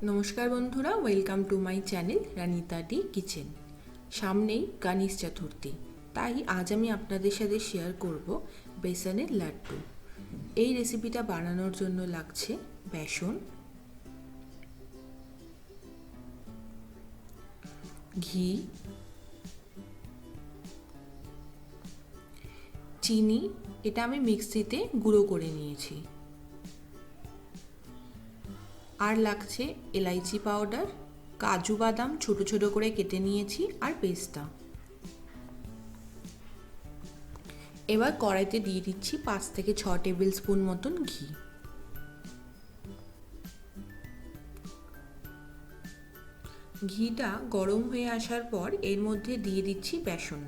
নমস্কার বন্ধুরা, welcome to my channel Ranita De kitchen. সামনেই গণেশ চতুর্থী, তাই আজ আমি আপনাদের সাথে শেয়ার করব বেসনের লাড্ডু। এই রেসিপিটা বানানোর জন্য লাগছে বেসন, ঘি, চিনি, এটা আমি মিক্সিতে গুঁড়ো করে নিয়েছি, আর লাগছে এলাইচি পাউডার, কাজু বাদাম ছোট ছোট করে কেটে নিয়েছি, আর পেস্তা। এবার কড়াইতে দিয়ে দিচ্ছি 5 থেকে 6 টেবিল স্পুন মতন ঘি। ঘিটা গরম হয়ে আসার পর এর মধ্যে দিয়ে দিচ্ছি বেসন।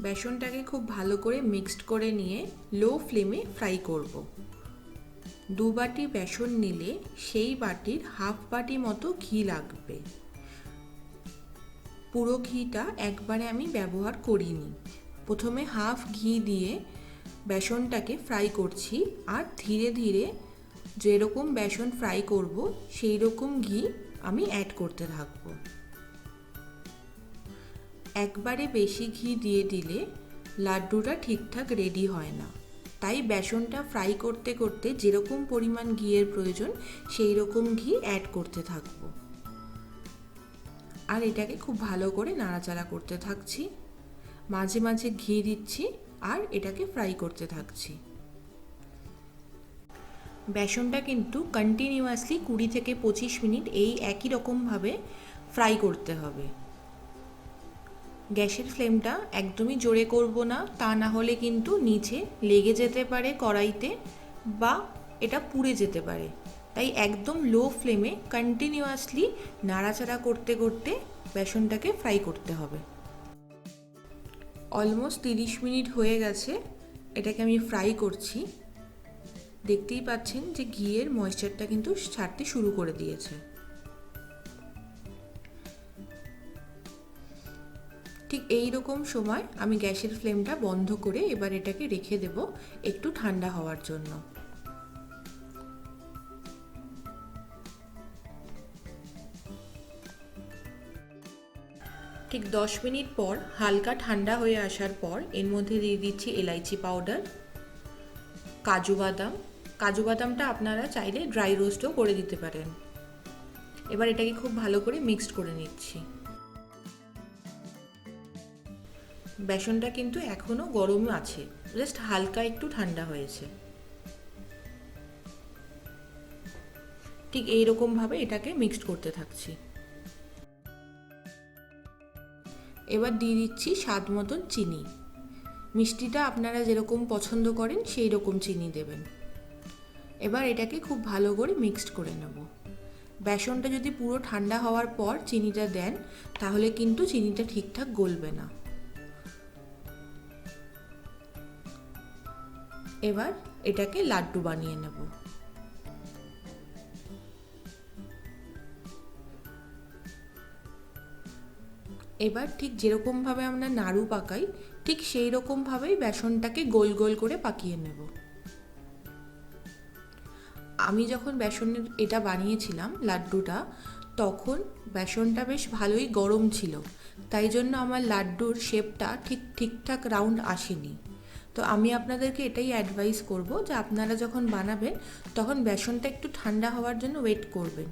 বেসনটাকে খুব ভালো করে মিক্সড করে নিয়ে লো ফ্লেমে ফ্রাই করব। 2 বাটি বেসন নিলে সেই বাটির হাফ বাটি মতো ঘি লাগবে। পুরো ঘিটা একবারে আমি ব্যবহার করিনি। প্রথমে হাফ ঘি দিয়ে বেসনটাকে ফ্রাই করছি, আর ধীরে ধীরে যেরকম বেসন ফ্রাই করব সেই রকম ঘি আমি অ্যাড করতে থাকব। একবারে বেশি ঘি দিয়ে দিলে লাড্ডুটা ঠিকঠাক রেডি হয় না, তাই বেসনটা ফ্রাই করতে করতে যেরকম পরিমাণ ঘিয়ের প্রয়োজন সেই রকম ঘি অ্যাড করতে থাকব। আর এটাকে খুব ভালো করে নাড়াচাড়া করতে থাকছি, মাঝে মাঝে ঘি দিচ্ছি আর এটাকে ফ্রাই করতে থাকছি। বেসনটা কিন্তু কন্টিনিউয়াসলি 20 থেকে 25 মিনিট এই একই রকমভাবে ফ্রাই করতে হবে। গ্যাসের ফ্লেমটা একদমই জোরে করব না, তা না হলে কিন্তু নিচে লেগে যেতে পারে কড়াইতে, বা এটা পুড়ে যেতে পারে। তাই একদম লো ফ্লেমে কন্টিনিউয়াসলি নাড়াচাড়া করতে করতে বেসনটাকে ফ্রাই করতে হবে। অলমোস্ট 30 মিনিট হয়ে গেছে, এটাকে আমি ফ্রাই করছি। দেখতেই পাচ্ছেন যে ঘিয়ের ময়েশ্চারটা কিন্তু ছাড়তে শুরু করে দিয়েছে। ঠিক এই রকম সময় আমি গ্যাসের ফ্লেমটা বন্ধ করে এবার এটাকে রেখে দেব একটু ঠান্ডা হওয়ার জন্য। ঠিক 10 মিনিট পর হালকা ঠান্ডা হয়ে আসার পর এর মধ্যে দিয়ে দিচ্ছি এলাইচি পাউডার, কাজু বাদাম। কাজু বাদামটা আপনারা চাইলে ড্রাই রোস্টও করে দিতে পারেন। এবার এটাকে খুব ভালো করে মিক্সড করে নিচ্ছি। বেসনটা কিন্তু এখনো গরম আছে, জাস্ট হালকা একটু ঠান্ডা হয়েছে। ঠিক এইরকমভাবে এটাকে মিক্সড করতে থাকছি। এবার দিয়ে দিচ্ছি স্বাদ মতন চিনি। মিষ্টিটা আপনারা যেরকম পছন্দ করেন সেই রকম চিনি দেবেন। এবার এটাকে খুব ভালো করে মিক্সড করে নেব। বেসনটা যদি পুরো ঠান্ডা হওয়ার পর চিনিটা দেন তাহলে কিন্তু চিনিটা ঠিকঠাক গলবে না। এবার এটাকে লাড্ডু বানিয়ে নেব। এবার ঠিক যেরকমভাবে আমরা নাড়ু পাকাই ঠিক সেই রকমভাবেই বেসনটাকে গোল গোল করে পাকিয়ে নেব। আমি যখন বেসনের এটা বানিয়েছিলাম লাড্ডুটা, তখন বেসনটা বেশ ভালোই গরম ছিল, তাই জন্য আমার লাড্ডুর শেপটা ঠিকঠাক রাউন্ড আসেনি। তো আমি আপনাদেরকে এটাই অ্যাডভাইস করব যে আপনারা যখন বানাবেন তখন বেসনটা একটু ঠান্ডা হওয়ার জন্য ওয়েট করবেন।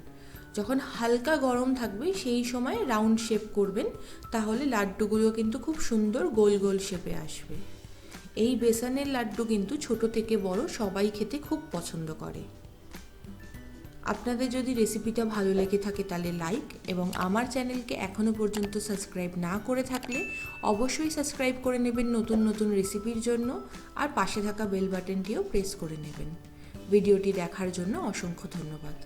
যখন হালকা গরম থাকবে সেই সময় রাউন্ড শেপ করবেন, তাহলে লাড্ডুগুলো কিন্তু খুব সুন্দর গোল গোল শেপে আসবে। এই বেসনের লাড্ডু কিন্তু ছোট থেকে বড় সবাই খেতে খুব পছন্দ করে। আপনাদের যদি রেসিপিটা ভালো লেগে থাকে তাহলে লাইক, এবং আমার চ্যানেলকে এখনও পর্যন্ত সাবস্ক্রাইব না করে থাকলে অবশ্যই সাবস্ক্রাইব করে নেবেন নতুন নতুন রেসিপির জন্য, আর পাশে থাকা বেল বাটনটিও প্রেস করে নেবেন। ভিডিওটি দেখার জন্য অসংখ্য ধন্যবাদ।